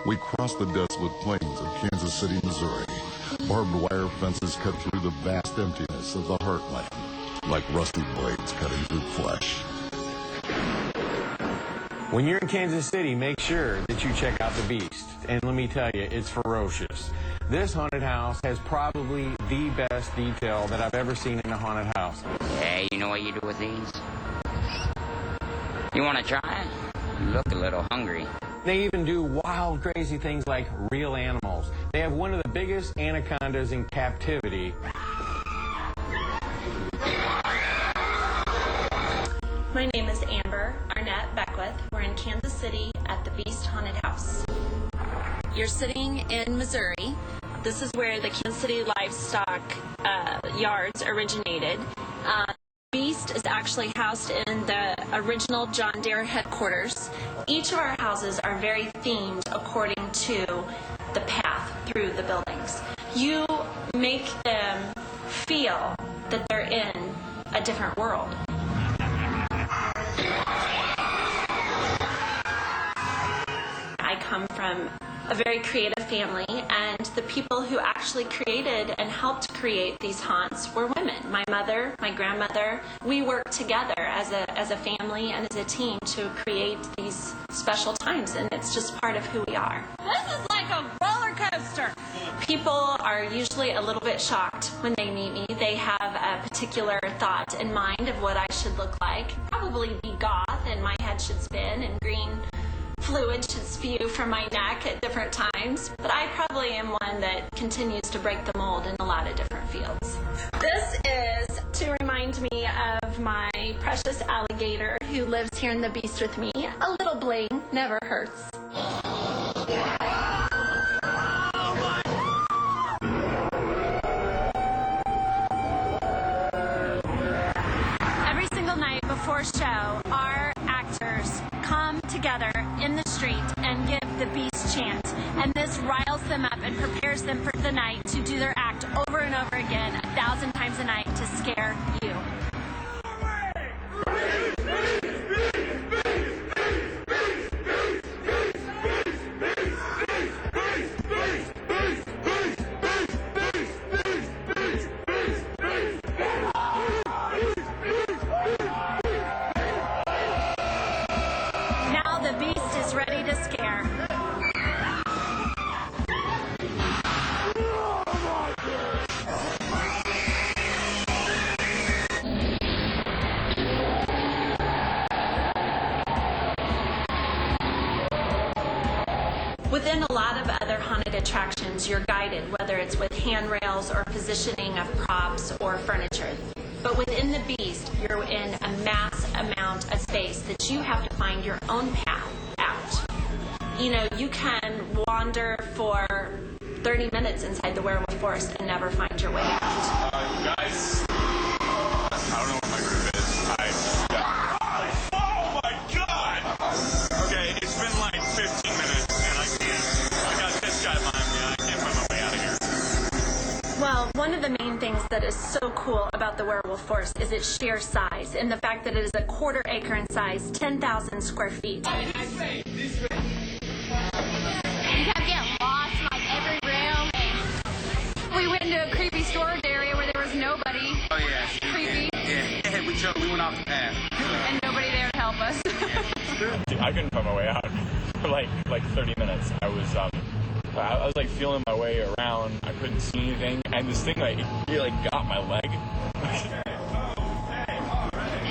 We cross the desolate plains of Kansas City, Missouri. Barbed wire fences cut through the vast emptiness of the heartland, like rusty blades cutting through flesh. When you're in Kansas City, make sure that you check out the Beast. And let me tell you, it's ferocious. This haunted house has probably the best detail that I've ever seen in a haunted house. Hey, you know what you do with these? You want to try it? You look a little hungry. They even do wild, crazy things like real animals. They have one of the biggest anacondas in captivity. My name is Arnett. We're in Kansas City at the Beast Haunted House. You're sitting in Missouri. This is where the Kansas City livestock yards originated. Beast is actually housed in the original John Deere headquarters. Each of our houses are very themed according to the path through the buildings. You make them feel that they're in a different world. I come from a very creative family, and the people who actually created and helped create these haunts were women. My mother, my grandmother, we worked together as a family and as a team to create these special times, and it's just part of who we are. This is like a roller coaster. People are usually a little bit shocked when they meet me. They have a particular thought in mind of what I should look like. Probably be goth, and my head should spin, and green fluid should spew from my neck at different times, but I probably am one that continues to break the mold in a lot of different fields. This is to remind me of my precious alligator who lives here in the Beast with me. A little bling never hurts. Every single night before show, our actors come together in the street and give the Beast chant, and this riles them up and prepares them for the night to do their act over and over again 1,000 times a night to scare you. The Beast is ready to scare. Within a lot of other haunted attractions, you're guided, whether it's with handrails or positioning of props or furniture. But within the Beast, you're in a mass amount of space that you have to find your own path out. You know, you can wander for 30 minutes inside the werewolf forest and never find your way out. Guys, I don't know where my group is. Oh my God! Okay, it's been like 15 minutes and I got this guy behind me and I can't find my way out of here. Well, one of the main things that is so cool about the werewolf forest is its sheer size, and the fact that it is a 1/4 acre in size, 10,000 square feet. You gotta get lost in like every room. We went into a creepy storage area where there was nobody. Oh yeah. Creepy. Yeah, we went off the path. And nobody there to help us. I couldn't find my way out for like 30 minutes. I was like feeling my way around. I couldn't see anything, and this thing like it got my leg.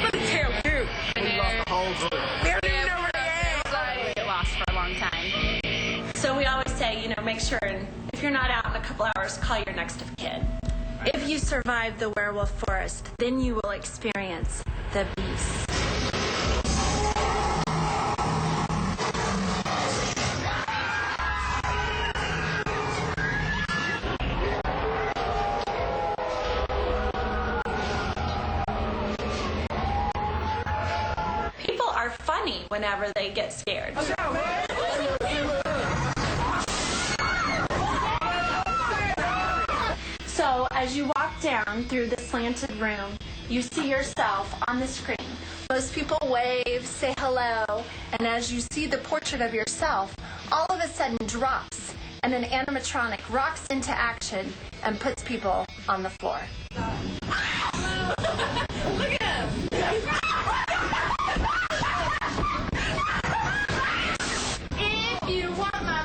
Look at tail too. We lost the whole group. We don't even know where they are. We get lost for a long time. So we always say, make sure, and if you're not out in a couple hours, call your next of kin. If you survive the werewolf forest, then you will experience the Beast. People are funny whenever they get scared. So as you walk down through the slanted room, you see yourself on the screen. Most people wave, say hello, and as you see the portrait of yourself, all of of a sudden drops, and an animatronic rocks into action and puts people on the floor. Look at him! If you want my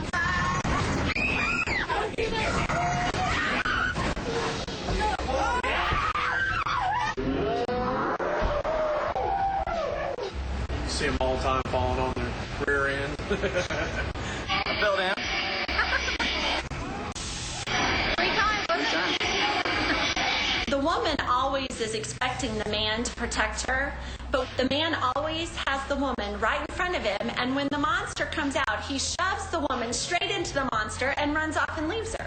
See them all the time falling on their rear end. Bill down. 3 times. The woman always is expecting the man to protect her, but the man always has the woman right in front of him, and when the monster comes out, he shoves the woman straight into the monster and runs off and leaves her.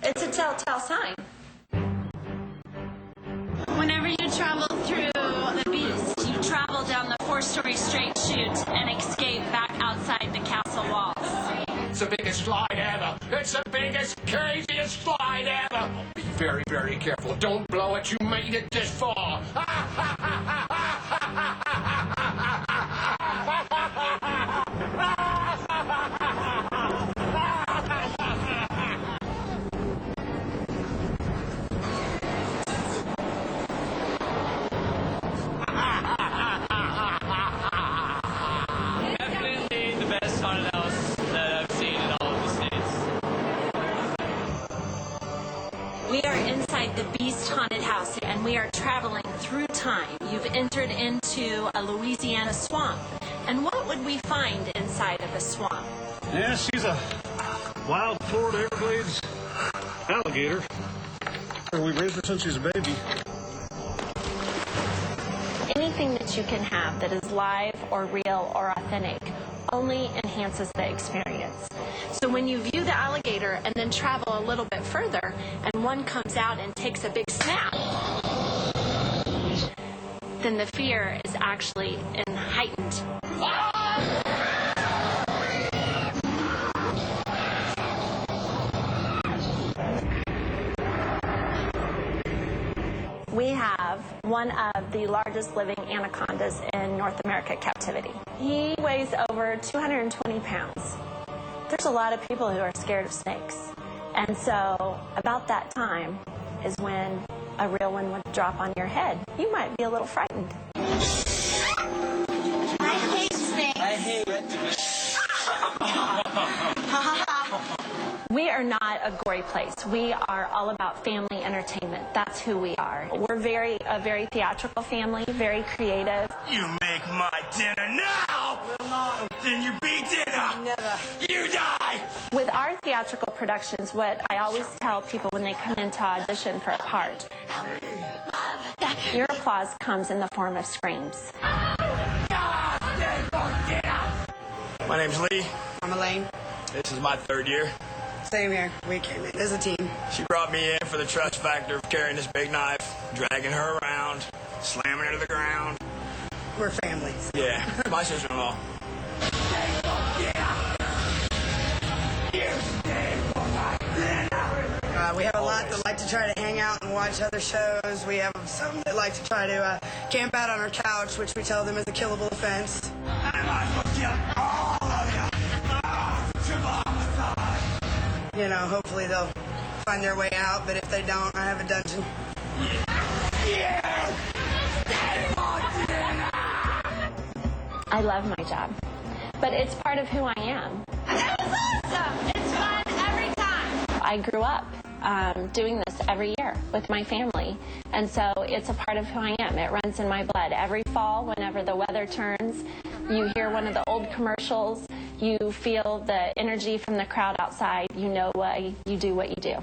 It's a telltale sign. Whenever you travel through the Beast, you travel down the 4-story straight chute and escape back outside the castle walls. It's the biggest slide ever. It's the biggest, craziest slide ever. Be very, very careful. Don't blow it. You made it this far. Definitely the best haunted house that I've seen in all of the states. We are inside the Beast Haunted House, and we are traveling through time. You've entered into a Louisiana swamp. And what would we find inside of a swamp? Yeah, she's a wild Florida Everglades alligator. We raised her since she was a baby. Anything that you can have that is live or real or authentic only enhances the experience. So when you view the alligator and then travel a little bit further and one comes out and takes a big snap, then the fear is actually heightened. We have one of the largest living anacondas in North America captivity. He weighs over 220 pounds. There's a lot of people who are scared of snakes. And so about that time is when a real one would drop on your head. You might be a little frightened. I hate snakes. I hate it. We are not a gory place. We are all about family entertainment. That's who we are. We're a very theatrical family, very creative. You make my dinner now! Then you be dinner! Never. You die! With our theatrical productions, what I always tell people when they come in to audition for a part, your applause comes in the form of screams. My name's Lee. I'm Elaine. This is my 3rd year. Same here. We came in as a team. She brought me in for the trust factor of carrying this big knife, dragging her around, slamming her to the ground. We're families. Yeah, my sister-in-law. We have a lot that like to try to hang out and watch other shows. We have some that like to try to camp out on our couch, which we tell them is a killable offense. You know, hopefully they'll find their way out, but if they don't, I have a dungeon. I love my job, but it's part of who I am. That was awesome. It's fun every time. I grew up doing this every year with my family, and so it's a part of who I am. It runs in my blood. Every fall, whenever the weather turns, you hear one of the old commercials, you feel the energy from the crowd outside, you know why you do what you do.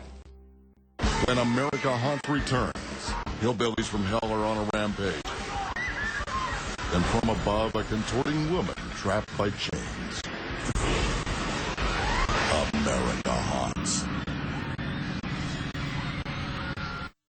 When America Hunt returns, hillbillies from hell are on a rampage. And from above, a contorting woman trapped by chains. America Hunts.